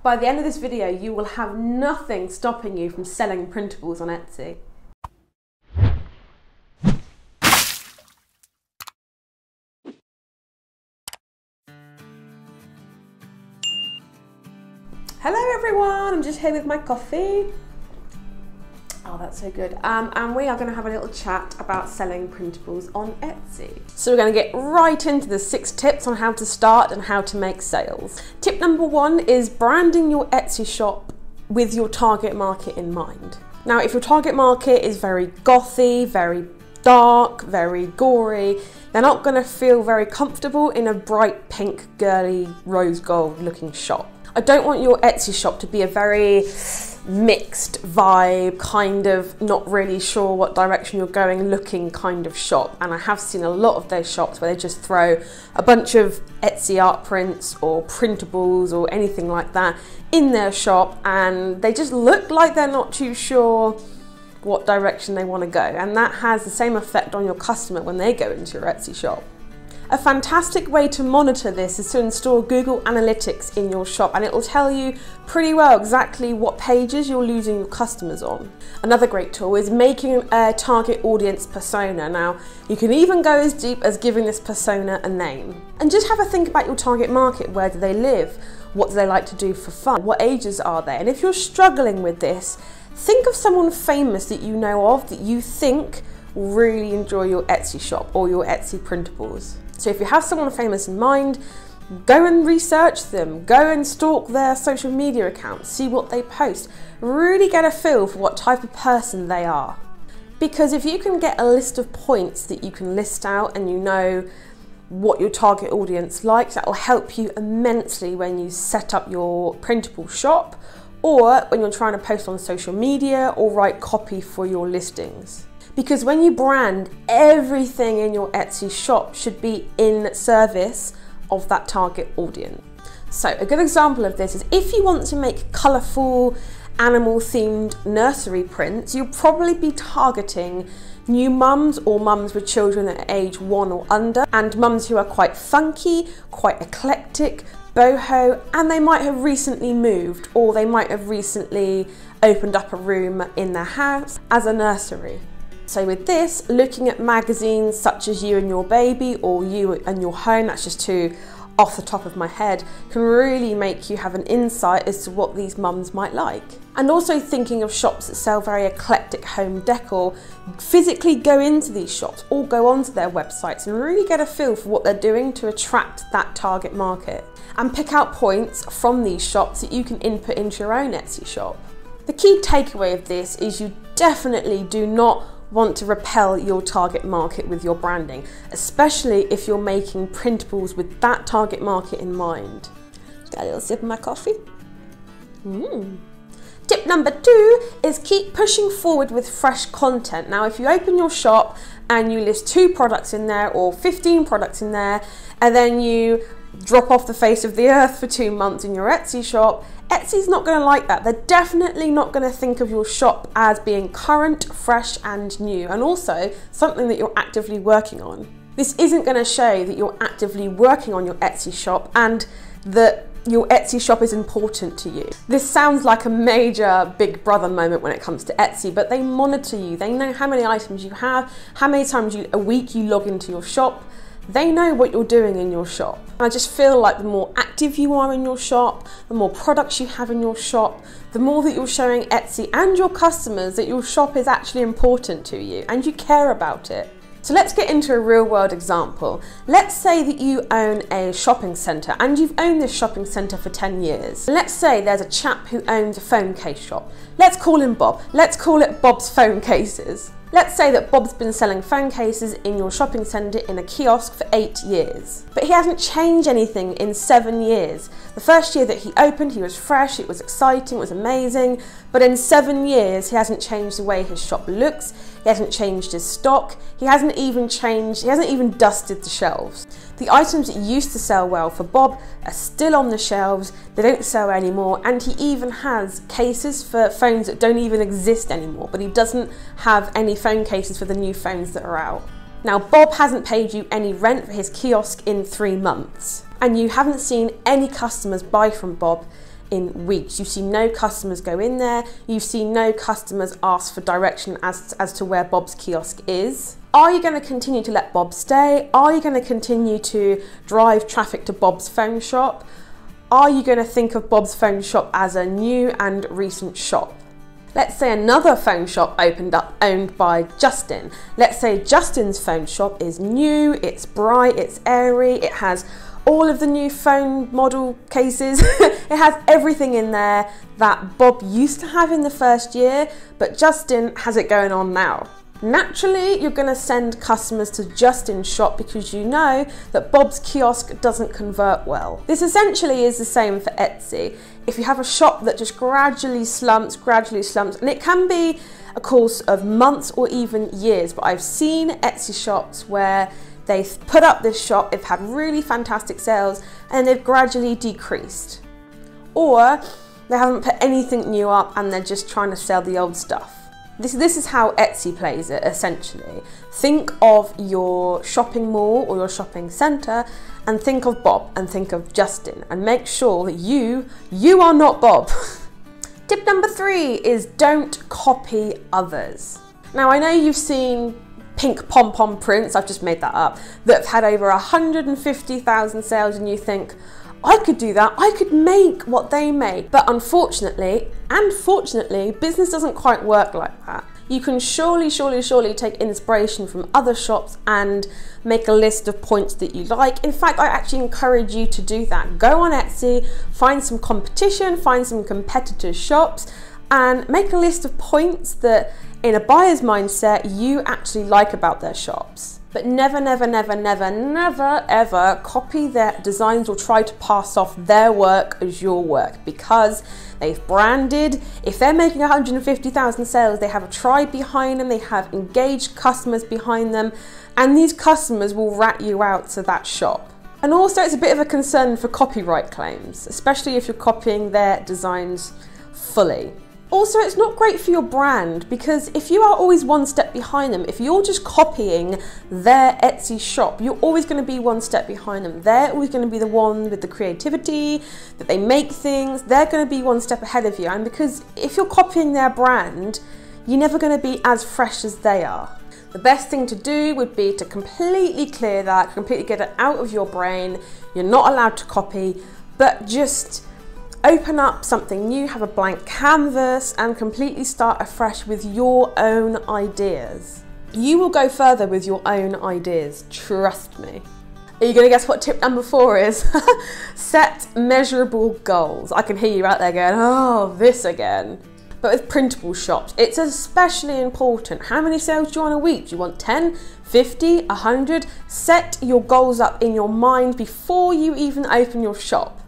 By the end of this video, you will have nothing stopping you from selling printables on Etsy. Hello everyone, I'm just here with my coffee. Oh, that's so good. And we are going to have a little chat about selling printables on Etsy. So we're going to get right into the 6 tips on how to start and how to make sales. Tip number 1 is branding your Etsy shop with your target market in mind. Now, if your target market is very gothy, very dark, very gory, they're not going to feel very comfortable in a bright pink, girly, rose gold looking shop. I don't want your Etsy shop to be a very mixed vibe, kind of not really sure what direction you're going looking kind of shop. And I have seen a lot of those shops where they just throw a bunch of Etsy art prints or printables or anything like that in their shop, and they just look like they're not too sure what direction they want to go. And that has the same effect on your customer when they go into your Etsy shop. A fantastic way to monitor this is to install Google Analytics in your shop, and it will tell you pretty well exactly what pages you're losing your customers on. Another great tool is making a target audience persona. Now, you can even go as deep as giving this persona a name. And just have a think about your target market. Where do they live? What do they like to do for fun? What ages are they? And if you're struggling with this, think of someone famous that you know of that you think will really enjoy your Etsy shop or your Etsy printables. So if you have someone famous in mind, go and research them, go and stalk their social media accounts, see what they post, really get a feel for what type of person they are. Because if you can get a list of points that you can list out and you know what your target audience likes, that will help you immensely when you set up your printable shop or when you're trying to post on social media or write copy for your listings. Because when you brand, everything in your Etsy shop should be in service of that target audience. So a good example of this is if you want to make colourful, animal-themed nursery prints, you'll probably be targeting new mums or mums with children at age 1 or under, and mums who are quite funky, quite eclectic, boho, and they might have recently moved, or they might have recently opened up a room in their house as a nursery. So with this, looking at magazines such as You and Your Baby or You and Your Home, that's just 2 off the top of my head, can really make you have an insight as to what these mums might like. And also thinking of shops that sell very eclectic home decor, physically go into these shops or go onto their websites and really get a feel for what they're doing to attract that target market. And pick out points from these shops that you can input into your own Etsy shop. The key takeaway of this is you definitely do not want to repel your target market with your branding, especially if you're making printables with that target market in mind. Got a little sip of my coffee. Tip number 2 is keep pushing forward with fresh content. Now, if you open your shop and you list 2 products in there or 15 products in there, and then you drop off the face of the earth for 2 months in your Etsy shop, Etsy's not going to like that. They're definitely not going to think of your shop as being current, fresh and new, and also something that you're actively working on. This isn't going to show that you're actively working on your Etsy shop and that your Etsy shop is important to you. This sounds like a major Big Brother moment when it comes to Etsy, but they monitor you. They know how many items you have, how many times a week you log into your shop. They know what you're doing in your shop. And I just feel like the more active you are in your shop, the more products you have in your shop, the more that you're showing Etsy and your customers that your shop is actually important to you and you care about it. So let's get into a real world example. Let's say that you own a shopping centre and you've owned this shopping centre for 10 years. Let's say there's a chap who owns a phone case shop. Let's call him Bob. Let's call it Bob's Phone Cases. Let's say that Bob's been selling phone cases in your shopping centre in a kiosk for 8 years. But he hasn't changed anything in 7 years. The first year that he opened, he was fresh, it was exciting, it was amazing. But in 7 years, he hasn't changed the way his shop looks, he hasn't changed his stock, he hasn't even dusted the shelves. The items that used to sell well for Bob are still on the shelves, they don't sell anymore, and he even has cases for phones that don't even exist anymore, but he doesn't have any phone cases for the new phones that are out. Now, Bob hasn't paid you any rent for his kiosk in 3 months, and you haven't seen any customers buy from Bob in weeks. You've seen no customers go in there. You've seen no customers ask for direction as to where Bob's kiosk is. Are you going to continue to let Bob stay? Are you going to continue to drive traffic to Bob's phone shop? Are you going to think of Bob's phone shop as a new and recent shop? Let's say another phone shop opened up owned by Justin. Let's say Justin's phone shop is new, it's bright, it's airy, it has all of the new phone model cases. It has everything in there that Bob used to have in the first year, but Justin has it going on now. Naturally, you're going to send customers to Justin's shop because you know that Bob's kiosk doesn't convert well. This essentially is the same for Etsy. If you have a shop that just gradually slumps, and it can be a course of months or even years, but I've seen Etsy shops where they've put up this shop, they've had really fantastic sales, and they've gradually decreased. Or they haven't put anything new up and they're just trying to sell the old stuff. This is how Etsy plays it, essentially. Think of your shopping mall or your shopping centre and think of Bob and think of Justin and make sure that you are not Bob. Tip number 3 is don't copy others. Now I know you've seen pink pom-pom prints, I've just made that up, that have had over 150,000 sales and you think, I could do that, I could make what they make. But unfortunately, and fortunately, business doesn't quite work like that. You can surely take inspiration from other shops and make a list of points that you like. In fact, I actually encourage you to do that. Go on Etsy, find some competition, find some competitors' shops, and make a list of points that, in a buyer's mindset, you actually like about their shops. But never ever copy their designs or try to pass off their work as your work, because they've branded. If they're making 150,000 sales, they have a tribe behind them, they have engaged customers behind them, and these customers will rat you out to that shop. And also it's a bit of a concern for copyright claims, especially if you're copying their designs fully. Also, it's not great for your brand, because if you are always one step behind them, if you're just copying their Etsy shop, you're always going to be one step behind them. They're always going to be the one with the creativity, that they make things. They're going to be one step ahead of you. And because if you're copying their brand, you're never going to be as fresh as they are. The best thing to do would be to completely clear that, completely get it out of your brain. You're not allowed to copy, but just open up something new, have a blank canvas, and completely start afresh with your own ideas. You will go further with your own ideas, trust me. Are you going to guess what tip number 4 is? Set measurable goals. I can hear you out there going, oh, this again. But with printable shops, it's especially important. How many sales do you want a week? Do you want 10, 50, 100? Set your goals up in your mind before you even open your shop.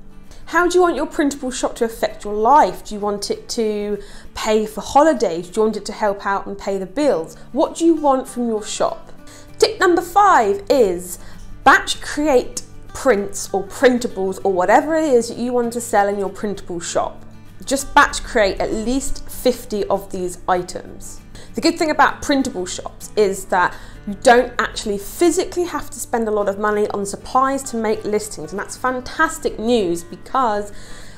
How do you want your printable shop to affect your life? Do you want it to pay for holidays? Do you want it to help out and pay the bills? What do you want from your shop? Tip number 5 is batch create prints or printables or whatever it is that you want to sell in your printable shop. Just batch create at least 50 of these items. The good thing about printable shops is that you don't actually physically have to spend a lot of money on supplies to make listings, and that's fantastic news, because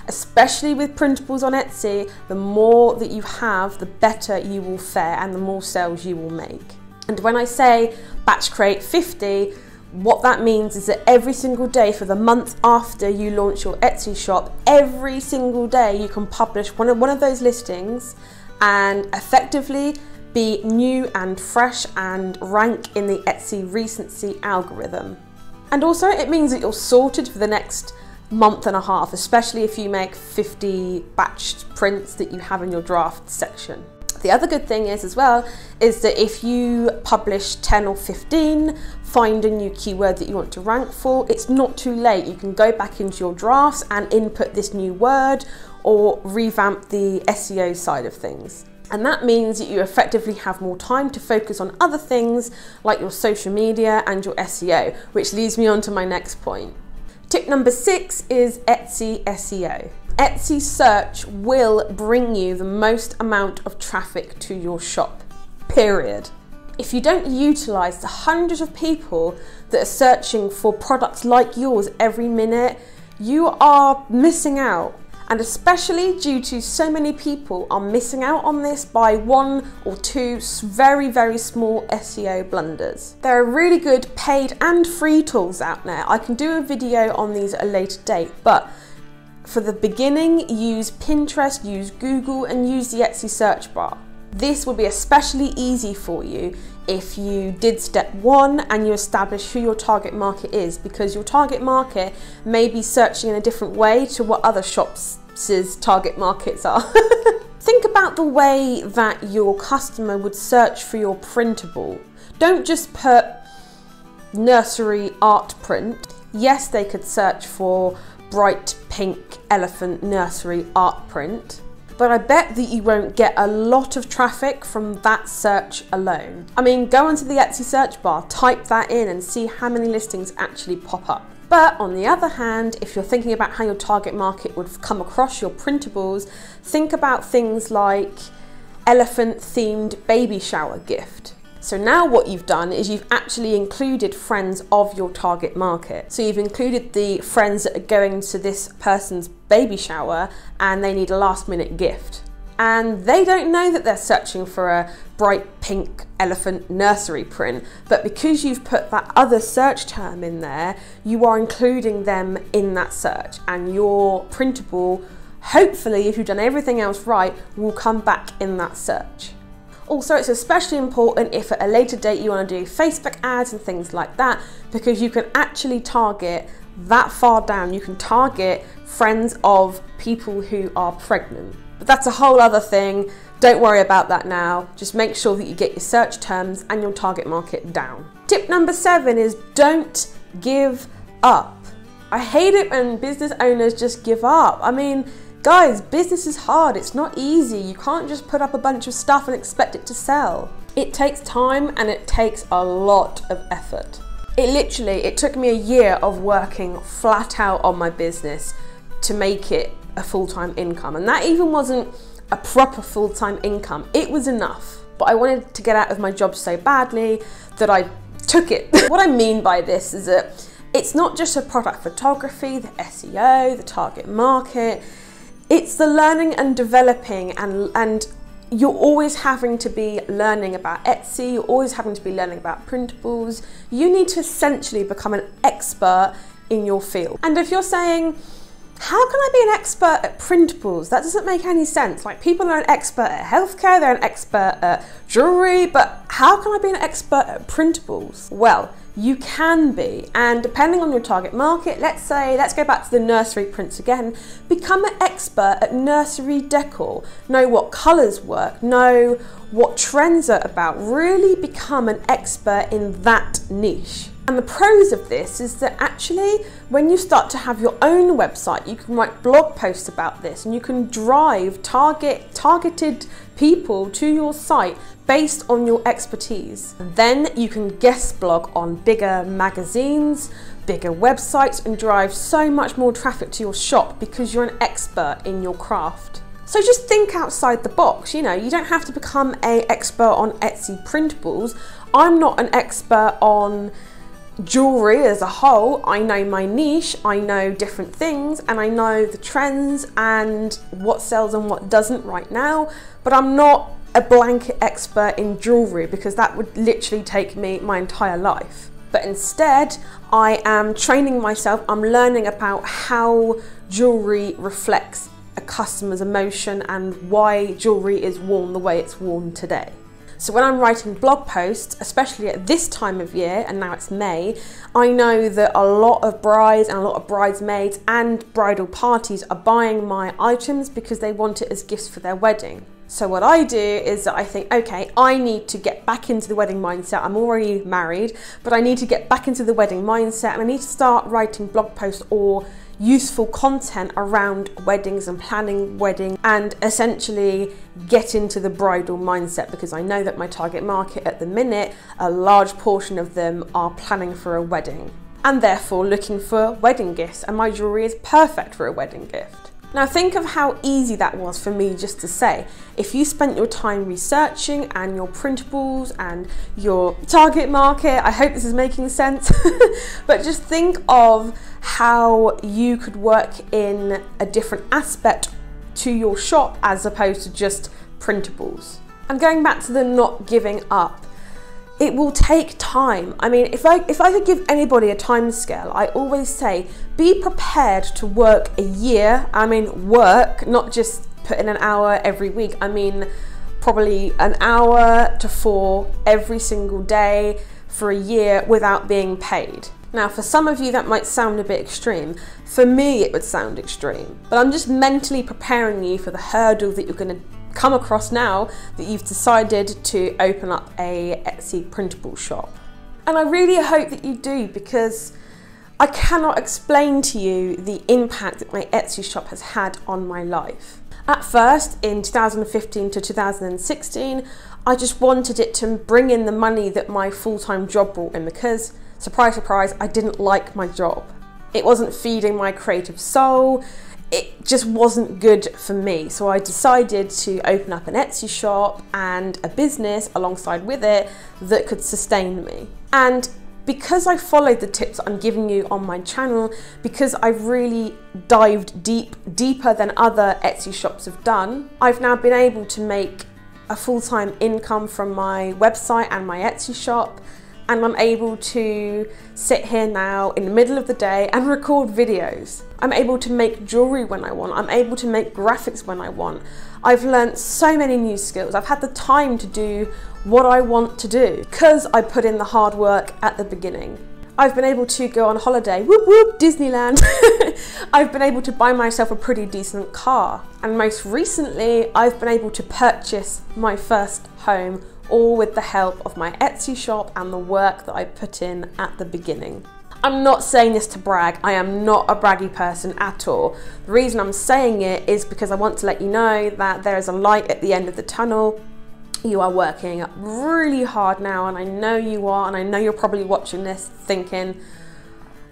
especially with printables on Etsy, the more that you have, the better you will fare and the more sales you will make. And when I say batch create 50, what that means is that every single day for the month after you launch your Etsy shop, every single day you can publish one of those listings and effectively be new and fresh and rank in the Etsy recency algorithm. And also it means that you're sorted for the next month and a half, especially if you make 50 batched prints that you have in your draft section. The other good thing is as well, is that if you publish 10 or 15, find a new keyword that you want to rank for, it's not too late. You can go back into your drafts and input this new word or revamp the SEO side of things. And that means that you effectively have more time to focus on other things like your social media and your SEO, which leads me on to my next point. Tip number 6 is Etsy SEO. Etsy search will bring you the most amount of traffic to your shop, period. If you don't utilize the hundreds of people that are searching for products like yours every minute, you are missing out. And especially due to so many people are missing out on this by 1 or 2 very, very small SEO blunders. There are really good paid and free tools out there. I can do a video on these at a later date, but for the beginning, use Pinterest, use Google, and use the Etsy search bar. This will be especially easy for you if you did step 1 and you establish who your target market is, because your target market may be searching in a different way to what other shops' target markets are. Think about the way that your customer would search for your printable. Don't just put nursery art print. Yes, they could search for bright pink elephant nursery art print, but I bet that you won't get a lot of traffic from that search alone. I mean, go onto the Etsy search bar, type that in and see how many listings actually pop up. But on the other hand, if you're thinking about how your target market would come across your printables, think about things like elephant themed baby shower gift. So now what you've done is you've actually included friends of your target market. So you've included the friends that are going to this person's baby shower and they need a last minute gift. And they don't know that they're searching for a bright pink elephant nursery print, but because you've put that other search term in there, you are including them in that search, and your printable, hopefully, if you've done everything else right, will come back in that search. Also, it's especially important if at a later date you want to do Facebook ads and things like that, because you can actually target that far down. You can target friends of people who are pregnant. But that's a whole other thing. Don't worry about that now. Just make sure that you get your search terms and your target market down. Tip number 7 is don't give up. I hate it when business owners just give up. I mean, guys, business is hard. It's not easy. You can't just put up a bunch of stuff and expect it to sell. It takes time and it takes a lot of effort. It took me a year of working flat out on my business to make it a full-time income, and that even wasn't a proper full-time income. It was enough, but I wanted to get out of my job so badly that I took it. What I mean by this is that it's not just a product photography, the SEO, the target market. It's the learning and developing, and you're always having to be learning about Etsy, you're always having to be learning about printables. You need to essentially become an expert in your field. And if you're saying, how can I be an expert at printables? That doesn't make any sense. Like, people are an expert at healthcare, they're an expert at jewelry, but how can I be an expert at printables? Well, you can be, and depending on your target market, let's go back to the nursery prints again, become an expert at nursery decor. Know what colours work, know what trends are about, really become an expert in that niche. And the pros of this is that actually when you start to have your own website, you can write blog posts about this and you can drive targeted people to your site based on your expertise. And then you can guest blog on bigger magazines, bigger websites, and drive so much more traffic to your shop because you're an expert in your craft. So just think outside the box. You know, you don't have to become an expert on Etsy printables. I'm not an expert on jewelry as a whole. I know my niche, I know different things, and I know the trends and what sells and what doesn't right now, but I'm not a blanket expert in jewelry because that would literally take me my entire life. But instead, I am training myself, I'm learning about how jewelry reflects a customer's emotion and why jewelry is worn the way it's worn today. So when I'm writing blog posts, especially at this time of year, and now it's May, I know that a lot of brides and a lot of bridesmaids and bridal parties are buying my items because they want it as gifts for their wedding. So what I do is that I think, okay, I need to get back into the wedding mindset. I'm already married, but I need to get back into the wedding mindset, and I need to start writing blog posts or useful content around weddings and planning weddings, and essentially get into the bridal mindset, because I know that my target market at the minute, a large portion of them are planning for a wedding and therefore looking for wedding gifts, and my jewelry is perfect for a wedding gift. Now think of how easy that was for me just to say. If you spent your time researching and your printables and your target market, I hope this is making sense, but just think of how you could work in a different aspect to your shop as opposed to just printables. And going back to the not giving up, it will take time. I mean, if I could give anybody a time scale, I always say, be prepared to work a year. I mean, work, not just put in an hour every week. I mean, probably an hour to 4 every single day for a year without being paid. Now, for some of you, that might sound a bit extreme. For me, it would sound extreme, but I'm just mentally preparing you for the hurdle that you're going to come across now that you've decided to open up a Etsy printable shop. And I really hope that you do, because I cannot explain to you the impact that my Etsy shop has had on my life. At first, in 2015 to 2016, I just wanted it to bring in the money that my full-time job brought in, because, surprise, surprise, I didn't like my job. It wasn't feeding my creative soul. It just wasn't good for me. So I decided to open up an Etsy shop and a business alongside with it that could sustain me. And because I followed the tips I'm giving you on my channel, because I've really dived deeper than other Etsy shops have done, I've now been able to make a full-time income from my website and my Etsy shop. And I'm able to sit here now in the middle of the day and record videos. I'm able to make jewelry when I want. I'm able to make graphics when I want. I've learned so many new skills. I've had the time to do what I want to do because I put in the hard work at the beginning. I've been able to go on holiday, whoop whoop, Disneyland. I've been able to buy myself a pretty decent car. And most recently, I've been able to purchase my first home, all with the help of my Etsy shop and the work that I put in at the beginning. I'm not saying this to brag. I am not a braggy person at all. The reason I'm saying it is because I want to let you know that there is a light at the end of the tunnel. You are working really hard now, and I know you are, and I know you're probably watching this thinking,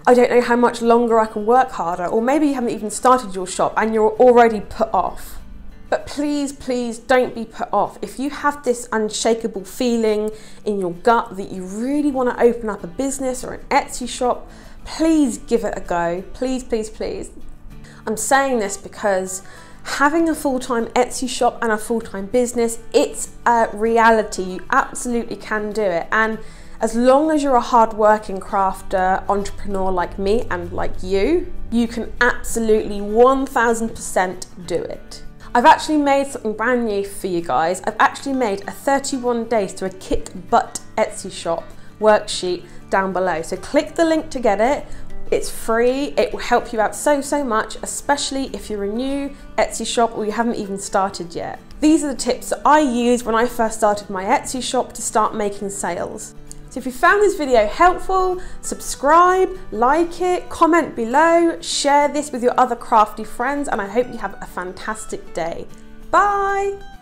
I don't know how much longer I can work harder, or maybe you haven't even started your shop and you're already put off. But please, please don't be put off. If you have this unshakable feeling in your gut that you really want to open up a business or an Etsy shop, please give it a go. Please, please, please. I'm saying this because having a full-time Etsy shop and a full-time business, it's a reality. You absolutely can do it. And as long as you're a hard-working crafter, entrepreneur like me and like you can absolutely 1000% do it. I've actually made something brand new for you guys. I've actually made a 31 days to a kit butt Etsy shop worksheet down below. So click the link to get it. It's free. It will help you out so much, especially if you're a new Etsy shop or you haven't even started yet. These are the tips that I used when I first started my Etsy shop to start making sales. So if you found this video helpful, subscribe, like it, comment below, share this with your other crafty friends, and I hope you have a fantastic day. Bye!